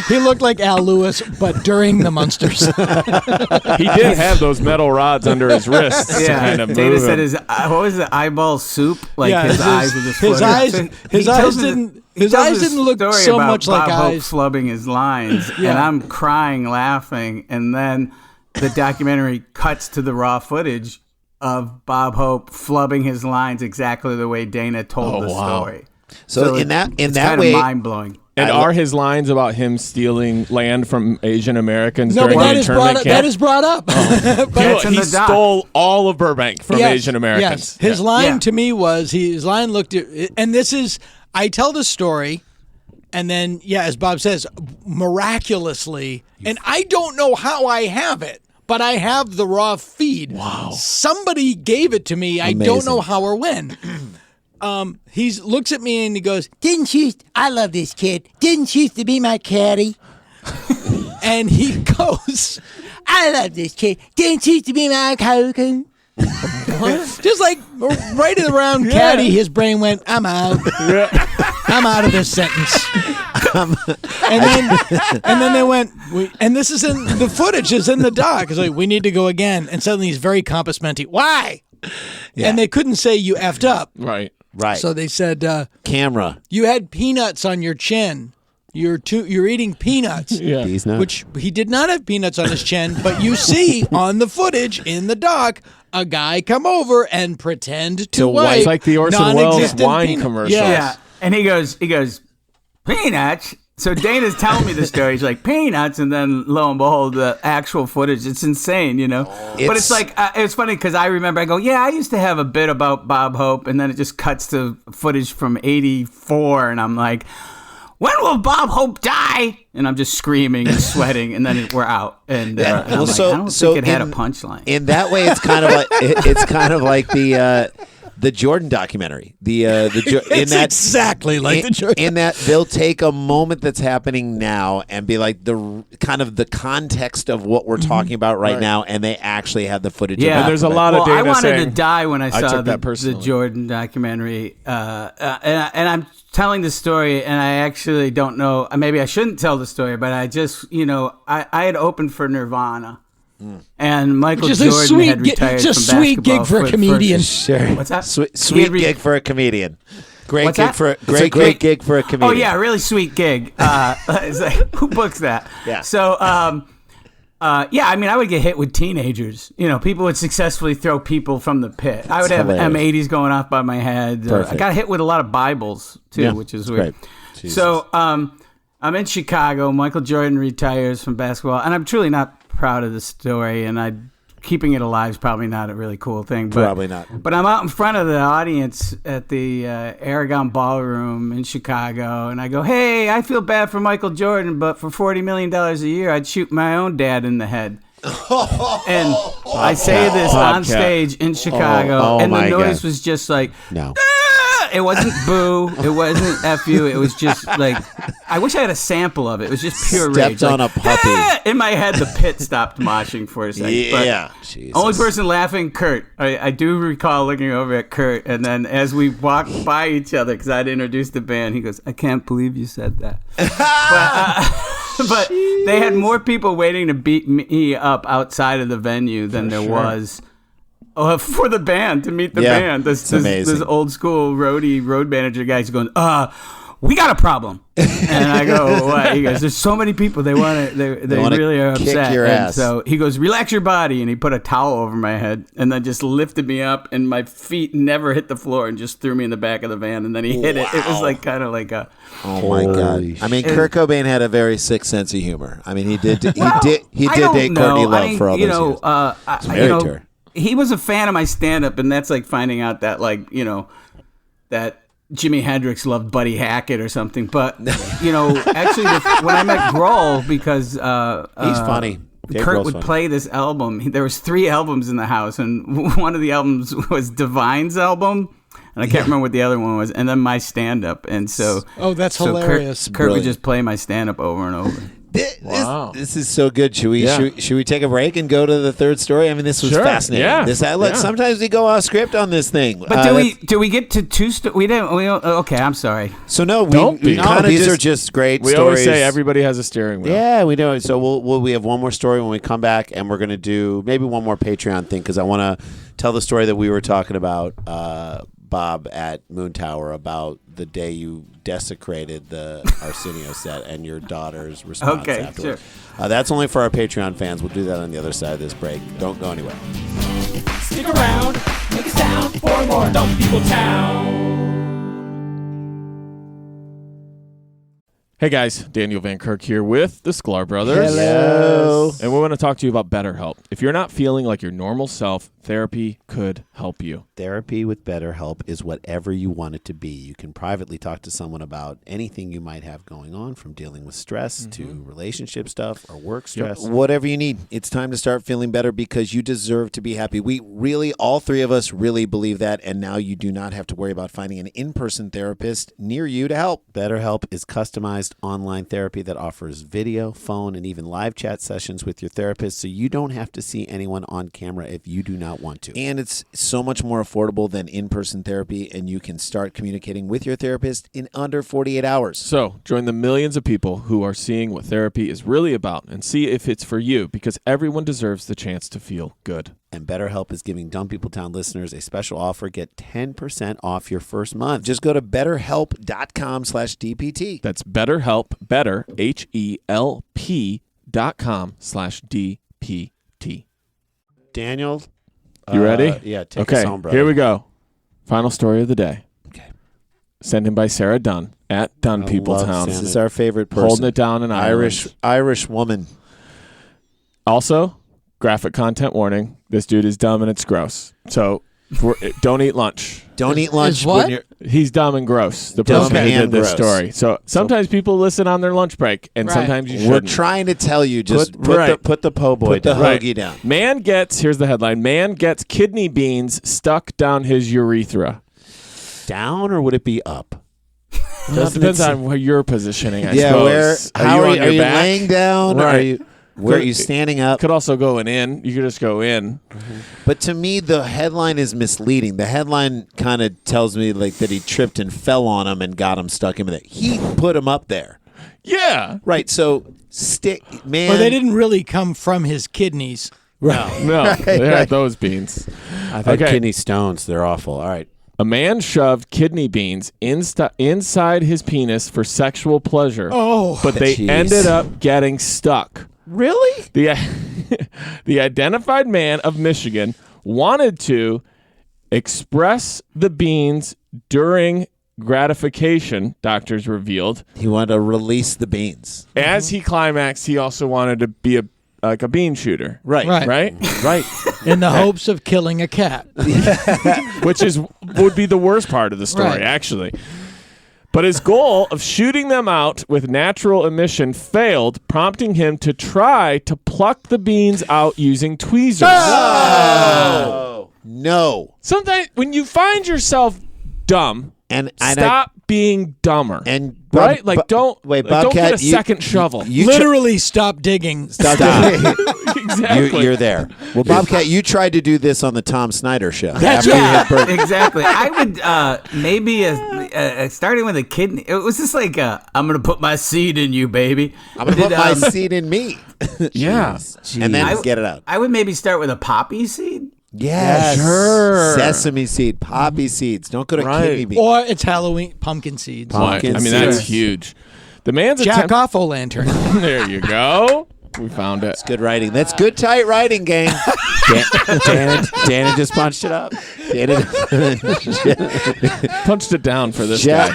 he looked like Al Lewis, but during the Munsters. He did have those metal rods under his wrists to kind of Dana move said him. his what was it, eyeball soup? Like Yeah, his eyes were just his floating. eyes- So his he eyes tells me didn't- he his tells eyes this didn't look story so about much like Bob Hope eyes. flubbing his lines, Yeah. and I'm crying, laughing, and then the documentary cuts to the raw footage of Bob Hope flubbing his lines exactly the way Dana told the story. So in that way, mind blowing. And are his lines about him stealing land from Asian Americans No, during but the that is internment brought up. camp? That is brought up. That's in he the doc. stole all of Burbank from Yes, Asian Americans. Yes. His line Yeah. to me was his line looked at, and this is I tell the story, and then as Bob says, miraculously, and I don't know how I have it, but I have the raw feed. Wow! Somebody gave it to me. I don't know how or when. He looks at me and he goes, "Didn't you? I love this kid. Didn't you used to be my caddy?" And he goes, "I love this kid. Didn't you used to be my cocoon?" Just like right around caddy, his brain went, "I'm out. I'm out of this sentence." and then they went, and this is in the footage is in the doc. It's like, we need to go again. And suddenly he's very compass menti. Why? Yeah. And they couldn't say you effed up. Right. right? So they said, Camera. you had peanuts on your chin. You're eating peanuts. Yeah. These nuts. Which he did not have peanuts on his chin, but you see on the footage in the doc a guy come over and pretend to wipe. It's like the Orson Welles non-existent wine peanut- commercial. Yeah. And he goes, peanuts? So Dana's telling me the story. He's like, peanuts? And then lo and behold, the actual footage. It's insane, you know? But it's like, it's funny because I remember, I go, yeah, I used to have a bit about Bob Hope. And then it just cuts to footage from 84. And I'm like, when will Bob Hope die? And I'm just screaming and sweating. And then we're out. And, and I'm like, I don't think it had a punchline. In that way, it's kind of like it's kind of like the Jordan documentary. It's exactly like the Jordan. In that they'll take a moment that's happening now and be like the kind of the context of what we're talking about right now, and they actually have the footage. Yeah, of And there's a lot of I Dana wanted to saying, die when I saw took that the personally. Jordan documentary. And I'm telling the story, and I actually don't know. Maybe I shouldn't tell the story, but I just, I had opened for Nirvana. And Michael Which is a Jordan sweet had retired just from sweet basketball gig for a comedian. Sure. What's that? Sweet He had gig for a comedian. Great What's gig that? for It's a great gig for a comedian. Oh yeah, really sweet gig. It's like, who books that? Yeah. So, I mean, I would get hit with teenagers. People would successfully throw people from the pit. I would have hilarious. M80s going off by my head. I Perfect. got hit with a lot of Bibles too, Yeah, which is it's weird. great. So, I'm in Chicago. Michael Jordan retires from basketball, and I'm truly not proud of the story. And keeping it alive is probably not a really cool thing. But, Probably not. But I'm out in front of the audience at the Aragon Ballroom in Chicago, and I go, hey, I feel bad for Michael Jordan, but for $40 million a year, I'd shoot my own dad in the head. And I say this on stage in Chicago, and the my noise God. was just like, No. it wasn't boo, it wasn't F you, it was just like, I wish I had a sample of it. It was just pure rage. Stepped on a puppy. In my head, the pit stopped moshing for a second. Yeah. But Jesus. only person laughing, Kurt. I do recall looking over at Kurt, and then as we walked by each other, because I'd introduced the band, he goes, I can't believe you said that. But they had more people waiting to beat me up outside of the venue than there was for the band, to meet the band. This old school road manager guy's going, we got a problem. And I go, what? He goes, there's so many people. They want to, they wanna really are kick upset. your And ass. so he goes, relax your body. And he put a towel over my head and then just lifted me up, and my feet never hit the floor, and just threw me in the back of the van. And then he hit it. It was like kind of like a, Oh my God! I mean, Kurt Cobain had a very sick sense of humor. I mean, he did date Courtney Love for all those years. Married to her. He was a fan of my stand-up, and that's like finding out that that Jimi Hendrix loved Buddy Hackett or something. But actually, when I met Grohl, because He's funny. Dave Kurt Grohl's would funny. play this album. There was 3 albums in the house, and one of the albums was Divine's album, and I can't remember what the other one was, and then my stand-up. And so, that's hilarious. Kurt would just play my stand-up over and over. Wow. This is so good. Should we Yeah. should we take a break and go to the third story? I mean, this was Sure. fascinating. Yeah. Sometimes we go off script on this thing. But do we get to 2 we didn't. Okay, I'm sorry. So no, Don't be. these are just great We stories. always say everybody has a steering wheel. Yeah, we know. So we have one more story when we come back, and we're going to do maybe one more Patreon thing because I want to tell the story that we were talking about, Bob, at Moon Tower about the day you desecrated the Arsenio set and your daughter's response Okay, afterwards. That's only for our Patreon fans. We'll do that on the other side of this break. Don't go anywhere. Stick around, make a sound for more Dumb People Town. Hey guys, Daniel Van Kirk here with the Sklar Brothers. Hello. And we want to talk to you about BetterHelp. If you're not feeling like your normal self, therapy could help you. Therapy with BetterHelp is whatever you want it to be. You can privately talk to someone about anything you might have going on, from dealing with stress to relationship stuff or work stress. Whatever you need. It's time to start feeling better because you deserve to be happy. We really, all 3 of us really believe that, and now you do not have to worry about finding an in-person therapist near you to help. BetterHelp is customized online therapy that offers video, phone, and even live chat sessions with your therapist, so you don't have to see anyone on camera if you do not want to. And it's so much more affordable than in-person therapy, and you can start communicating with your therapist in under 48 hours. So join the millions of people who are seeing what therapy is really about and see if it's for you, because everyone deserves the chance to feel good. And BetterHelp is giving Dumb People Town listeners a special offer. Get 10% off your first month. Just go to betterhelp.com/DPT. That's BetterHelp, better, HELP.com/DPT. Daniel, You ready? Yeah, take Okay, us home, brother. here we go. Final story of the day. Okay. Sent in by Sarah Dunn at Dunn People love Town. This is our favorite person. Holding it down in Ireland. Irish woman. Also, graphic content warning. This dude is dumb and it's gross. So don't eat lunch. Don't eat lunch Is what? when you're... He's dumb and gross. The Dumb person who did and this gross. story. So sometimes people listen on their lunch break, and Right. sometimes you We're shouldn't. trying to tell you, just Put the po' boy put the down. hoagie down. Man gets, here's the headline, man gets kidney beans stuck down his urethra. Down, or would it be up? Well, it depends on where you're positioning, I Yeah, suppose. how on are your you back? laying down? Right. Where are you standing up? Could also go in. You could just go in. But to me, the headline is misleading. The headline kind of tells me like that he tripped and fell on him and got him stuck in there. He put him up there. Yeah. Right. So man. Or they didn't really come from his kidneys. Right. No, they had those beans. I've had Okay. kidney stones. They're awful. All right. A man shoved kidney beans inside his penis for sexual pleasure. Oh. But they Jeez. ended up getting stuck. Really? The identified man of Michigan wanted to express the beans during gratification, doctors revealed. He wanted to release the beans. As he climaxed, he also wanted to be like a bean shooter. Right. Right? Right. In the hopes of killing a cat. Which would be the worst part of the story, Right. actually. But his goal of shooting them out with natural emission failed, prompting him to try to pluck the beans out using tweezers. No. Sometimes when you find yourself dumb, And stop being dumber. And right? Like don't wait, don't get a Bobcat, second shovel. Literally stop digging. Stop. Exactly. You're there. Well, Bobcat, you tried to do this on the Tom Snyder show. That's After you right. had burnt- Exactly. I would maybe starting with a kidney. It was just like I'm gonna put my seed in you, baby. I'm going to put my seed in me. Yeah. And then I- get it out. I would maybe start with a poppy seed. Yes. Sure. Sesame seed, poppy seeds. Don't go to Right. kidney beans. Or it's Halloween pumpkin seeds. Pumpkin I mean, that's seeds. huge. The man's Jack attempt. off, O lantern. There you go. We found it. Good writing. That's good tight writing, gang. Dana just punched it up. Punched it down for this guy.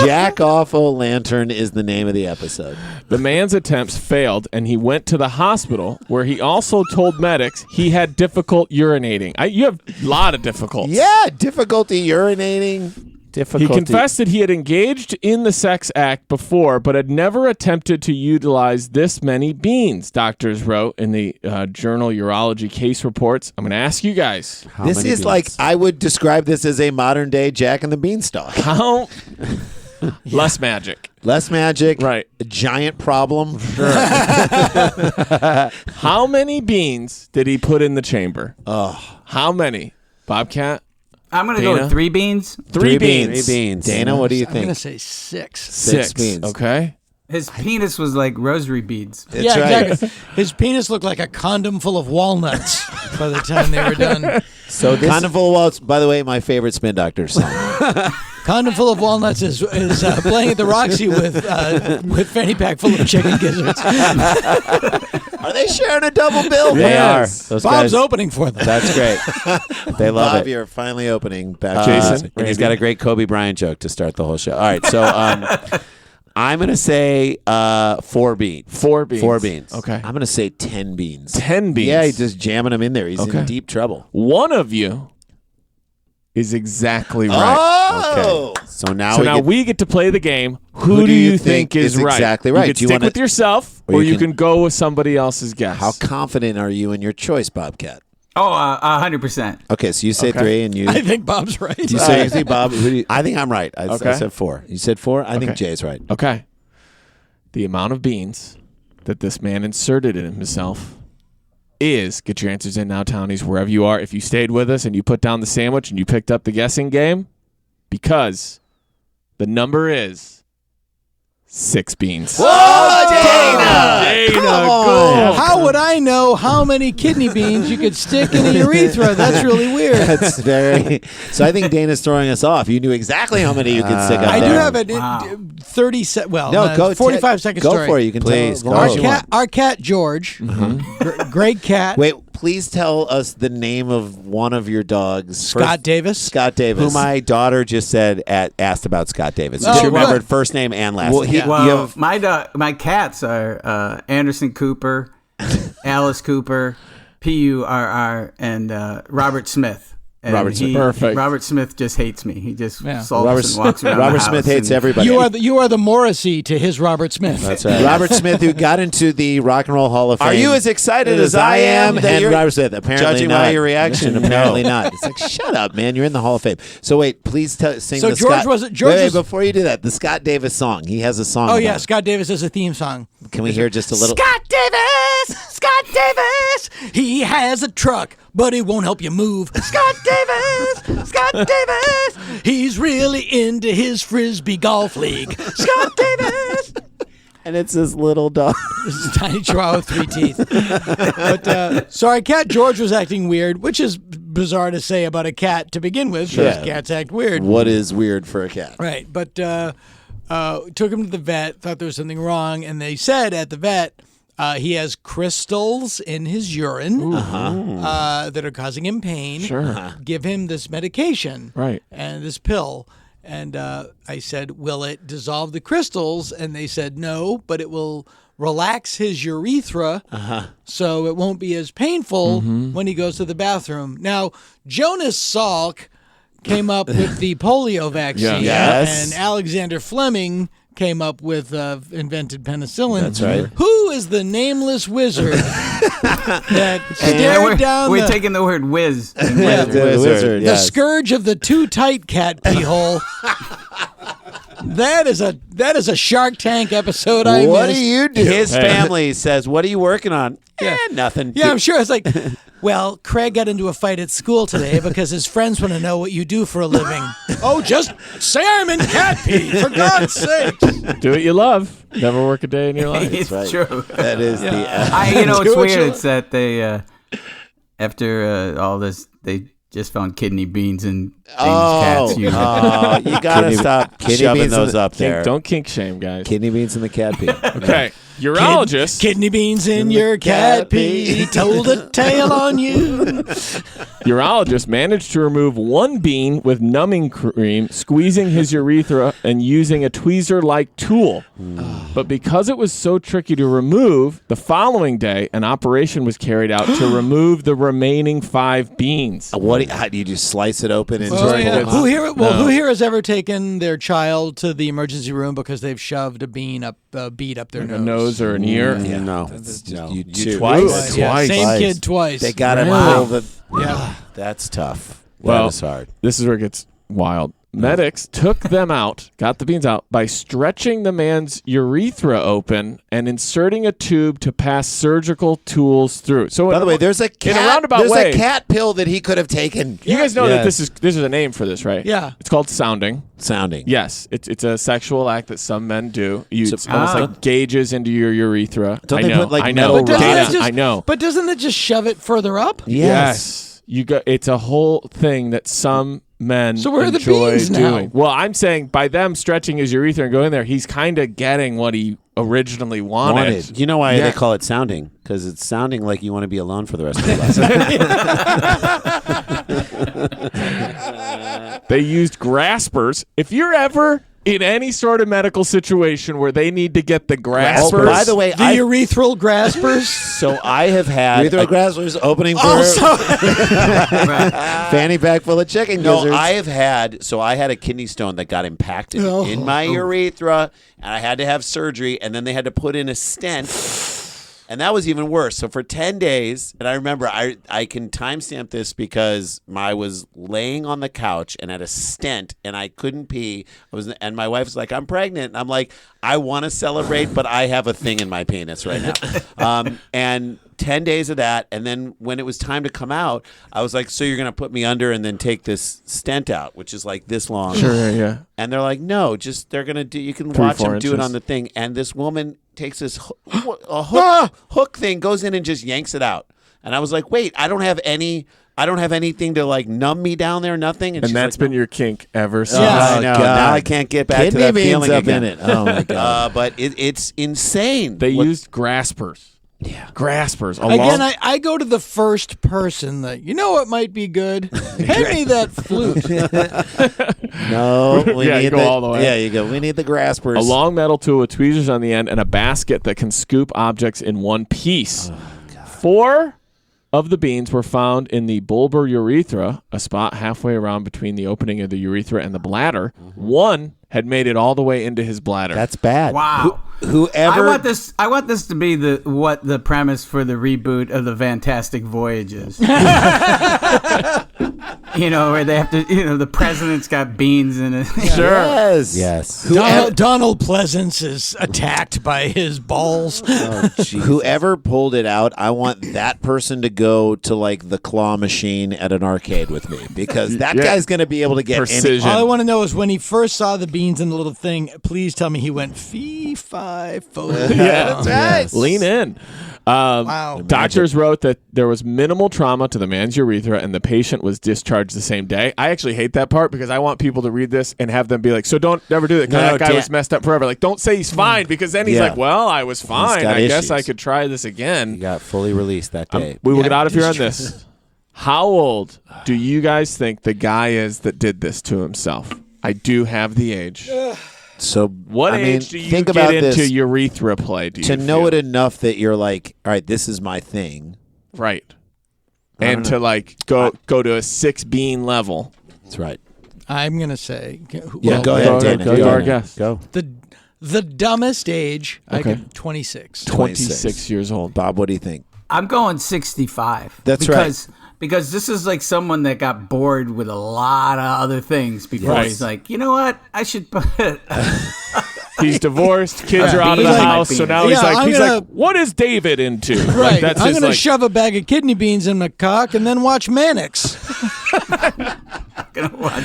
Jack off O Lantern is the name of the episode. The man's attempts failed, and he went to the hospital, where he also told medics he had difficult urinating. You have a lot of difficulty. Yeah, difficulty urinating. Difficulty. He confessed that he had engaged in the sex act before, but had never attempted to utilize this many beans, doctors wrote in the journal Urology Case Reports. I'm going to ask you guys. This is beans? like, I would describe this as a modern day Jack and the Beanstalk. How... Less magic. Less magic. Right. A giant problem. How many beans did he put in the chamber? Oh. How many? Bobcat? I'm going to go Dana? with 3 beans. Three beans. 3 beans. Dana, what do you I'm going think? to say 6. 6 beans. Okay. His penis was like rosary beads. That's yeah, right. exactly. His penis looked like a condom full of walnuts by the time they were done. So this Condom Full of Walnuts, by the way, my favorite Spin Doctor song. Condom Full of Walnuts is playing at the Roxy with fanny pack full of chicken gizzards. Are they sharing a double bill? They are. Yes. Those Bob's guys, opening for them. That's great. They love Bob, it. you're finally opening back. Jason? to And he's got a great Kobe Bryant joke to start the whole show. All right, so I'm going to say 4 beans. 4 beans. 4 beans. Okay. I'm going to say 10 beans. 10 beans. Yeah, he's just jamming them in there. He's Okay. in deep trouble. One of you is exactly right. Oh! Okay. So now, So now we get to play the game. Who do you think is right? exactly right? You Do can you stick wanna- with yourself, or or you you can- can go with somebody else's guess. How confident are you in your choice, Bobcat? Oh, 100%. Okay, so you say Okay. 3 and you... I think Bob's right. you say Bob? Who do you, I think I'm right. I Okay. said 4. You said 4? I think Okay. Jay's right. Okay. The amount of beans that this man inserted in himself is, get your answers in now, townies, wherever you are. If you stayed with us and you put down the sandwich and you picked up the guessing game, because the number is 6 beans. Oh, Dana! Dana, Come go. on. How would I know how many kidney beans you could stick in a urethra? That's really weird. That's very... So I think Dana's throwing us off. You knew exactly how many you could stick up I there. do have a Wow. 30 se- well, No, go 45 second Go story. for it. You can Please, tell go. as long Our as you cat, want. our cat George, great cat. Wait, please tell us the name of one of your dogs. Scott Davis. Scott Davis. who my daughter just said asked about Scott Davis. Oh, She good. remembered first name and last Well, name. he- Well, You have- my cats are Anderson Cooper, Alice Cooper, Purr, and Robert Smith. And Robert Smith. Perfect. Robert Smith just hates me. He just Yeah. sulks and walks around Robert the Smith house hates and- everybody. You are the Morrissey to his Robert Smith. That's right. Robert Smith, who got into the Rock and Roll Hall of Fame. Are you as excited as I am that And you're Robert Smith, apparently judging not. by your reaction? Apparently No. not. It's like, shut up, man. You're in the Hall of Fame. So wait, please sing So the George Scott... was- George wait, was- before you do that, the Scott Davis song. He has a song. Oh about yeah, it. Scott Davis has a theme song. Can we hear just a little? Scott Davis, Scott Davis. He has a truck, but he won't help you move. Scott Davis, Scott Davis. He's really into his frisbee golf league. Scott Davis. And it's this little dog. This is a tiny chihuahua with 3 teeth. But so our cat George was acting weird, which is bizarre to say about a cat to begin with, because Yeah. cats act weird. What is weird for a cat? Right, but took him to the vet, thought there was something wrong, and they said at the vet he has crystals in his urine that are causing him pain. Sure. Give him this medication Right. and this pill. And I said, will it dissolve the crystals? And they said, no, but it will relax his urethra so it won't be as painful when he goes to the bathroom. Now, Jonas Salk came up with the polio vaccine, Yes. and Alexander Fleming came up with invented penicillin. That's right. Who is the nameless wizard that Yeah, stared down we're the, taking the word whiz. Yeah. The wizard. the scourge of the too tight cat pee hole? That is a Shark Tank episode I What missed. do you do? His family says, "What are you working on?" Yeah. Nothing. Yeah, I'm sure. It's like, well, Craig got into a fight at school today because his friends want to know what you do for a living. Oh, just say I'm in cat pee, for God's sake. Do what you love. Never work a day in your life. It's right. true. That is the. It's Do what you weird. want. It's that they, after all this, they just found kidney beans in Dane's cat's urine. Oh, you gotta Kidney- stop kidney shoving beans in those the- up there. Don't kink shame, guys. Kidney beans in the cat pee. Okay. Urologist. Kidney beans in your cat pee. He told a tale on you. Urologist managed to remove 1 bean with numbing cream, squeezing his urethra and using a tweezer-like tool. But because it was so tricky to remove, the following day, an operation was carried out to remove the remaining 5 beans. How do you just slice it open and yeah. Who here has ever taken their child to the emergency room because they've shoved a bead up their a nose or an ear? Yeah. No. You Twice? Yeah, same kid twice. They got him all the. Yeah. That's tough. Well, that is hard. This is where it gets wild. Medics took them out, got the beans out, by stretching the man's urethra open and inserting a tube to pass surgical tools through. So, by the way, there's a cat. in a roundabout there's way, a cat pill that he could have taken. You guys know that this is a name for this, right? Yeah. It's called sounding. Sounding. Yes, it's a sexual act that some men do. It's almost like gauges into your urethra. Don't I they know, put, like, I know, metal Dana, rods? I know. But doesn't it just shove it further up? Yes. It's a whole thing that some men So where are the enjoy beans now? doing. Well, I'm saying by them stretching his urethra and going there, he's kind of getting what he originally wanted. You know why they call it sounding? Because it's sounding like you want to be alone for the rest of your life. They used graspers. If you're ever in any sort of medical situation where they need to get the graspers. Oh, by the way, The urethral graspers. So I have had urethral graspers opening for fanny pack full of chicken gizzards. I had a kidney stone that got impacted in my urethra, and I had to have surgery, and then they had to put in a stent. And that was even worse. So for 10 days, and I remember I can timestamp this because I was laying on the couch and had a stent and I couldn't pee. And my wife was like, I'm pregnant. And I'm like, I want to celebrate, but I have a thing in my penis right now. And 10 days of that. And then when it was time to come out, I was like, so you're going to put me under and then take this stent out, which is like this long. Sure, yeah. And they're like, no, just they're going to do, you can 3, watch 4 them do it inches. on the thing. And this woman takes this hook thing, goes in and just yanks it out. And I was like, wait, I don't have anything to like numb me down there, nothing. And that's been your kink ever since. I know. Now I can't get back to that feeling up again. in it. Oh my god! But it's insane. They used graspers. Yeah. Graspers. Again, I go to the first person that, you know what might be good? Hand me that flute. No, we Yeah, need you go all the way. Yeah, you go. We need the graspers. A long metal tool with tweezers on the end and a basket that can scoop objects in one piece. 4 of the beans were found in the bulbar urethra, a spot halfway around between the opening of the urethra and the bladder. 1 had made it all the way into his bladder. That's bad. Wow. Whoever I want this to be the premise for the reboot of the Fantastic Voyages. Where they have to, the president's got beans in it. Sure. Yes. Donald Pleasance is attacked by his balls. Whoever pulled it out, I want that person to go to like the claw machine at an arcade with me because that guy's going to be able to get precision. All I want to know is when he first saw the beans in the little thing, please tell me he went fee, fi, fo. Yeah, that's right. Lean in. Wow. Doctors wrote that there was minimal trauma to the man's urethra and the patient was discharged the same day. I actually hate that part because I want people to read this and have them be like, so don't ever do that because that guy was messed up forever. Like, don't say he's fine because then he's like, well, I was fine. I guess I could try this again. He got fully released that day. We will get out of here on this. How old do you guys think the guy is that did this to himself? I do have the age. So what age do you think get about into this, urethra play? to know it enough that you're like, all right, this is my thing, right? And to like go to a 6 bean level. That's right. I'm gonna say, Go ahead, Dana. Go, our guess. Go. The dumbest age, I Okay. get 26. 26 years old. Bob, what do you think? I'm going 65. That's right. Because this is like someone that got bored with a lot of other things before. Right. He's like, you know what? I should put. He's divorced. Kids are out of the He's like, house. So now he's I'm like, gonna- what is David into? Like, Right. that's I'm his, gonna like, shove a bag of kidney beans in my cock and then watch Mannix. Gonna watch.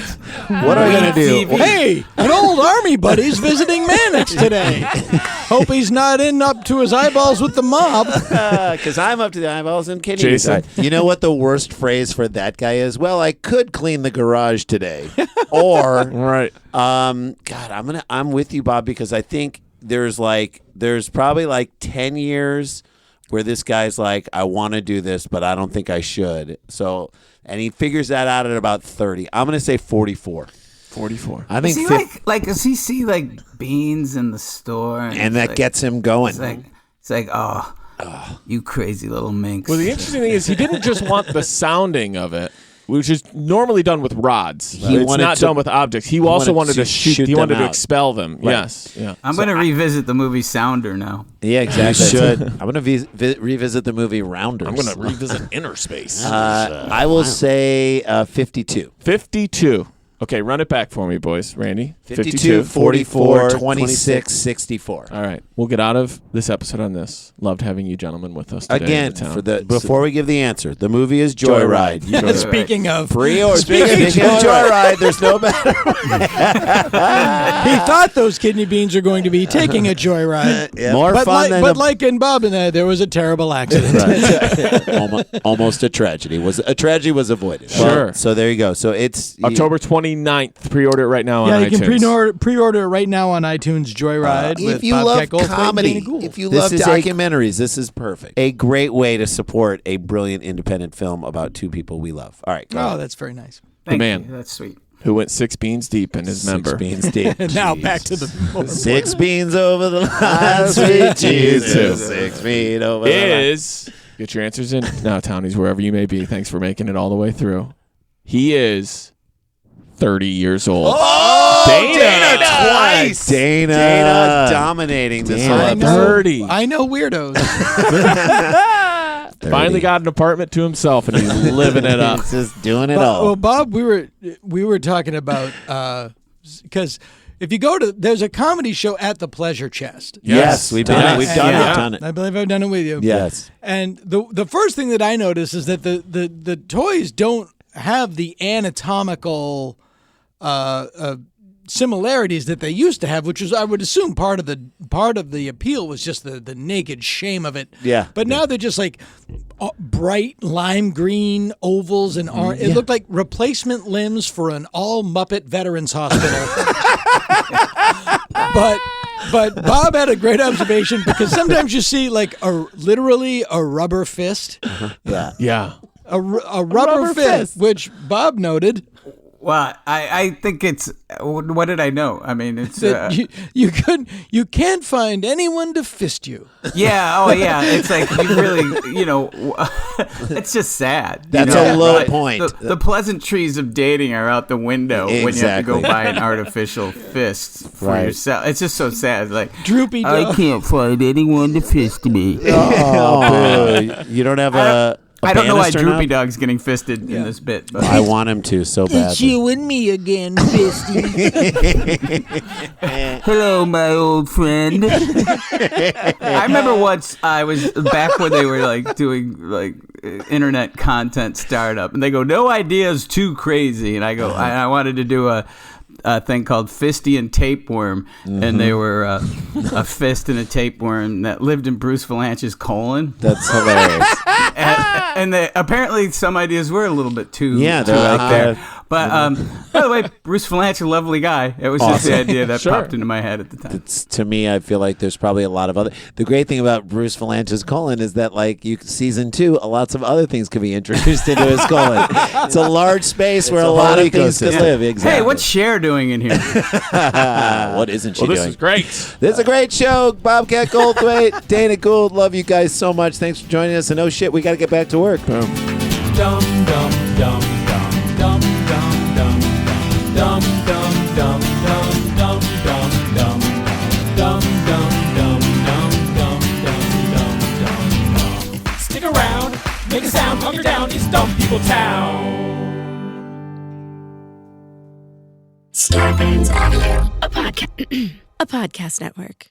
What are we gonna do? TV. Hey, an old army buddy's visiting Mannix today. Hope he's not up to his eyeballs with the mob. Because I'm up to the eyeballs in kidney. Jason? You know what the worst phrase for that guy is? Well, I could clean the garage today, or right. God, I'm with you, Bob, because I think there's probably like 10 years where this guy's like, I want to do this, but I don't think I should. So, and he figures that out at about 30. I'm gonna say 44. 44. I Does think he does he see like beans in the store? and that gets him going. It's like, you crazy little minx. Well, the interesting thing is he didn't just want the sounding of it. which is normally done with rods. He It's wanted not to- done with objects. He also wanted to shoot. He wanted them to out. expel them. Right. Yes. Yeah. I'm going to revisit the movie Sounder now. Yeah, exactly. You should. I'm going to revisit the movie Rounders. I'm going to revisit Inner Space. I will say 52. 52. Okay, run it back for me, boys. Randy. 52, 44, 26, 64. All right. We'll get out of this episode on this. Loved having you gentlemen with us today. Again, in the town. before we give the answer, the movie is Joyride. You go to Speaking of pre-order. Speaking of Joyride, there's no better. he thought those kidney beans were going to be taking a joyride. More fun than like in Bob and there was a terrible accident. almost a tragedy. A tragedy was avoided. Sure. Well, so there you go. So it's October 29th. Pre-order it right now on you iTunes. can pre-order it right now on iTunes. Joyride. If with you Bobcat love Goldthwait and comedy, Dana Gould. if you love documentaries, this is perfect. A great way to support a brilliant independent film about two people we love. All right. Go ahead. That's very nice. Thank man. you. That's sweet. Who went 6 beans deep in his member. 6 beans deep. And now back to the 6 beans over the line, sweet Jesus. 6 feet over the line. Is get your answers in now, townies, wherever you may be. Thanks for making it all the way through. He is 30 years old. Oh, Dana twice. Dana dominating this whole I episode. know, 30. I know weirdos. Finally got an apartment to himself, and he's living it up. He's just doing it Well, all. Bob, we were talking about because if you go to there's a comedy show at the Pleasure Chest. Yes, we've done it. We've done it. Yeah. We've done it. I believe I've done it with you. Yes. And the first thing that I noticed is that the toys don't have the anatomical similarities that they used to have, which is, I would assume, part of the appeal was just the naked shame of it. Yeah. But now they're just like bright lime green ovals and orange. It looked like replacement limbs for an all Muppet Veterans Hospital. But Bob had a great observation because sometimes you see like literally a rubber fist. Yeah. A rubber fist, which Bob noted. Well, I think it's. What did I know? I mean, it's. That you can't find anyone to fist you. Yeah. Oh, yeah. It's like you really, it's just sad. That's a low point. The pleasantries of dating are out the window when you have to go buy an artificial fist for yourself. It's just so sad. Like Droopy dog. I can't find anyone to fist me. Oh, boo. You don't have a I don't know why banister Droopy now? Dog's getting fisted in this bit. But. I want him to so badly. and me again, Fisty. Hello, my old friend. I remember once I was back when they were like doing like internet content startup, and they go, "No ideas too crazy," and I go, "I wanted to do a thing called Fisty and Tapeworm," and they were a fist and a tapeworm that lived in Bruce Valanche's colon. That's hilarious. And apparently some ideas were a little bit too they're out there. But by the way, Bruce Valanche, a lovely guy. It was just the idea that popped into my head at the time. To me, I feel like there's probably a lot of other. The great thing about Bruce Valanche's colon is that, like, season 2, lots of other things could be introduced into his colon. It's a large space where a lot of things could live. Exactly. Hey, what's Cher doing in here? What isn't she doing? This is great. This is a great show. Bobcat Goldthwait, Dana Gould. Love you guys so much. Thanks for joining us. And oh shit, we got to get back to work. Boom. Dum dum dum dum dum dum dum dum dum dum dum dum dum dum dum dum dum dum. Stick around, make a sound, hunker down. It's Dumb People Town. Scarpins Avenue. A podcast network.